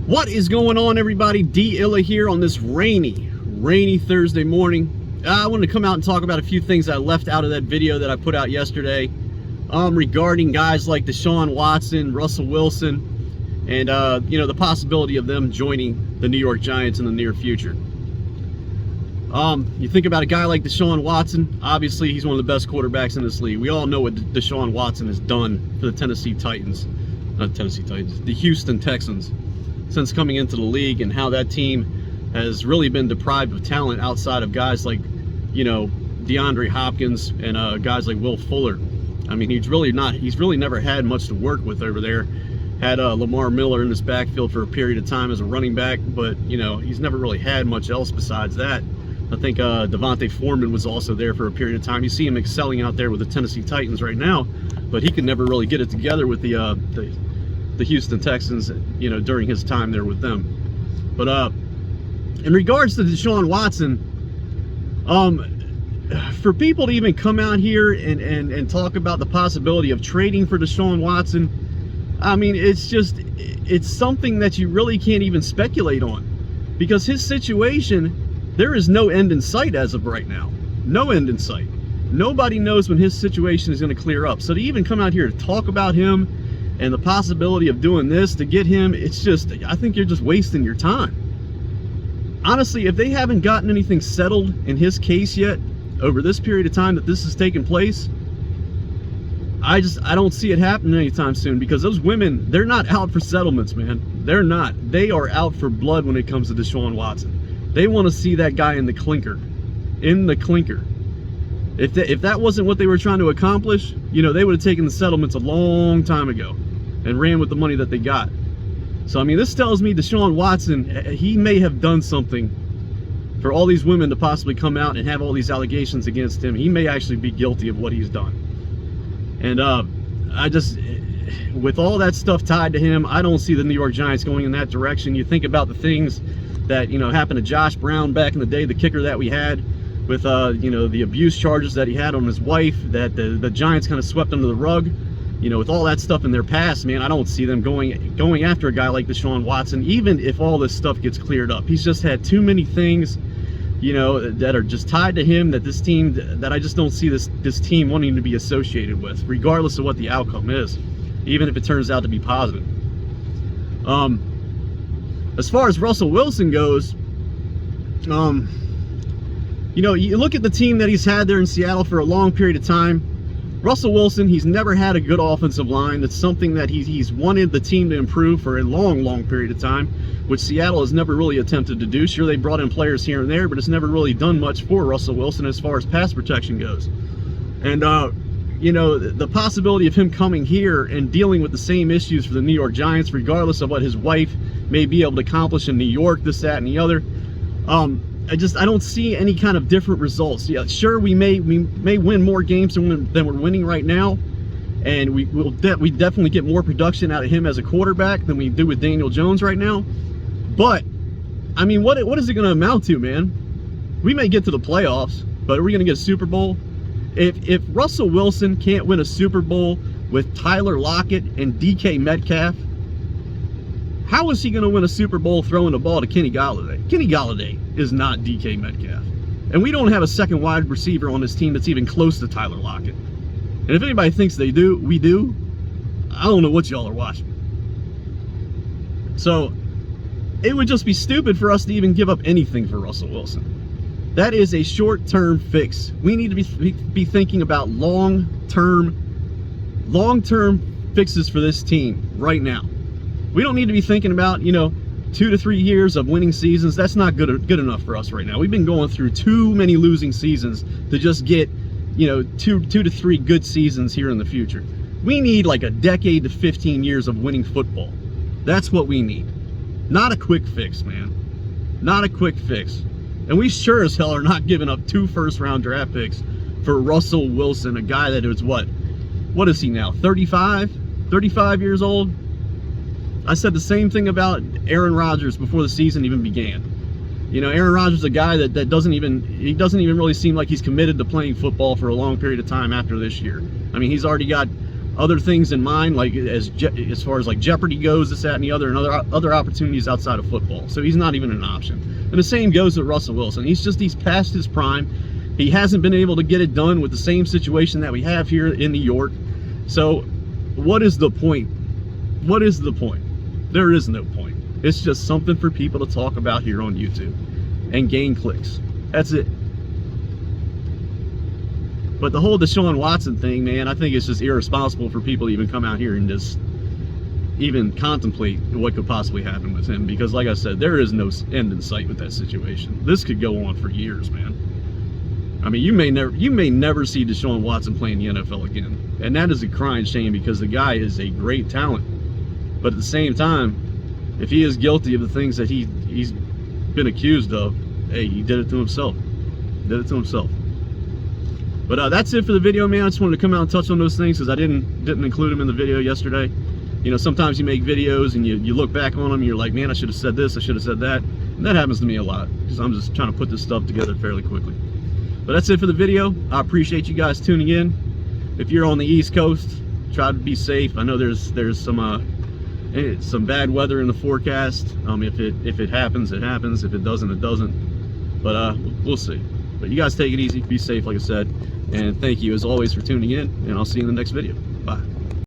What is going on, everybody? D Illa here on this rainy Thursday morning. I wanted to come out and talk about a few things I left out of that video that I put out yesterday regarding guys like DeShawn Watson, Russell Wilson, and the possibility of them joining the New York Giants in the near future. You think about a guy like DeShawn Watson. Obviously, he's one of the best quarterbacks in this league. We all know what DeShawn Watson has done for the the Houston Texans since coming into the league, and how that team has really been deprived of talent outside of guys like, DeAndre Hopkins and guys like Will Fuller. I mean, he's really never had much to work with over there. Had Lamar Miller in his backfield for a period of time as a running back, but he's never really had much else besides that. I think Devontae Foreman was also there for a period of time. You see him excelling out there with the Tennessee Titans right now, but he could never really get it together with the Houston Texans, during his time there with them. But in regards to DeShawn Watson, for people to even come out here and talk about the possibility of trading for DeShawn Watson, I mean, it's something that you really can't even speculate on, because his situation, there is no end in sight as of right now. No end in sight. Nobody knows when his situation is going to clear up. So to even come out here to talk about him and the possibility of doing this to get him, I think you're just wasting your time. Honestly, if they haven't gotten anything settled in his case yet over this period of time that this has taken place, I don't see it happening anytime soon, because those women, they're not out for settlements, man. They're not. They are out for blood when it comes to DeShawn Watson. They want to see that guy in the clinker. In the clinker. If that wasn't what they were trying to accomplish, they would have taken the settlements a long time ago and ran with the money that they got. So, I mean, this tells me DeShawn Watson, he may have done something for all these women to possibly come out and have all these allegations against him. He may actually be guilty of what he's done. And with all that stuff tied to him, I don't see the New York Giants going in that direction. You think about the things that, happened to Josh Brown back in the day, the kicker that we had, with, the abuse charges that he had on his wife, that the Giants kind of swept under the rug. With all that stuff in their past, man, I don't see them going after a guy like DeShawn Watson, even if all this stuff gets cleared up. He's just had too many things, that are just tied to him, that I just don't see this team wanting to be associated with, regardless of what the outcome is, even if it turns out to be positive. As far as Russell Wilson goes, you look at the team that he's had there in Seattle for a long period of time. Russell Wilson, he's never had a good offensive line. That's something that he's wanted the team to improve for a long period of time, which Seattle has never really attempted to do. Sure, they brought in players here and there, but it's never really done much for Russell Wilson as far as pass protection goes. And, the possibility of him coming here and dealing with the same issues for the New York Giants, regardless of what his wife may be able to accomplish in New York, this, that, and the other, I don't see any kind of different results. Yeah, sure, we may win more games than we're winning right now, and we definitely get more production out of him as a quarterback than we do with Daniel Jones right now. But I mean, what is it going to amount to, man? We may get to the playoffs, but are we going to get a Super Bowl? If Russell Wilson can't win a Super Bowl with Tyler Lockett and DK Metcalf, how is he going to win a Super Bowl throwing the ball to Kenny Golladay? Kenny Golladay is not DK Metcalf. And we don't have a second wide receiver on this team that's even close to Tyler Lockett. And if anybody thinks we do, I don't know what y'all are watching. So, it would just be stupid for us to even give up anything for Russell Wilson. That is a short-term fix. We need to be thinking about long-term fixes for this team right now. We don't need to be thinking about, 2 to 3 years of winning seasons. That's not good enough for us right now. We've been going through too many losing seasons to just get, 2 to 3 good seasons here in the future. We need like a decade to 15 years of winning football. That's what we need. Not a quick fix, man. Not a quick fix. And we sure as hell are not giving up 2 first-round draft picks for Russell Wilson, a guy that is what is he now, 35 years old? I said the same thing about Aaron Rodgers before the season even began. Aaron Rodgers is a guy that doesn't even really seem like he's committed to playing football for a long period of time after this year. I mean, he's already got other things in mind, like as far as like Jeopardy goes, this, that, and the other, and other opportunities outside of football. So he's not even an option. And the same goes with Russell Wilson. He's past his prime. He hasn't been able to get it done with the same situation that we have here in New York. So what is the point? What is the point? There is no point. It's just something for people to talk about here on YouTube and gain clicks. That's it. But the whole DeShawn Watson thing, man, I think it's just irresponsible for people to even come out here and just even contemplate what could possibly happen with him, because like I said, there is no end in sight with that situation. This could go on for years, man. I mean, you may never see DeShawn Watson play in the NFL again, and that is a crying shame, because the guy is a great talent. But at the same time, if he is guilty of the things that he's been accused of, hey, he did it to himself. Did it to himself. But that's it for the video, man. I just wanted to come out and touch on those things because I didn't include them in the video yesterday. You know, sometimes you make videos and you look back on them and you're like, man, I should have said this, I should have said that. And that happens to me a lot because I'm just trying to put this stuff together fairly quickly. But that's it for the video. I appreciate you guys tuning in. If you're on the East Coast, try to be safe. I know there's some bad weather in the forecast. If it happens, it happens. If it doesn't, it doesn't. But we'll see. But you guys take it easy, be safe, like I said. And thank you, as always, for tuning in, and I'll see you in the next video. Bye.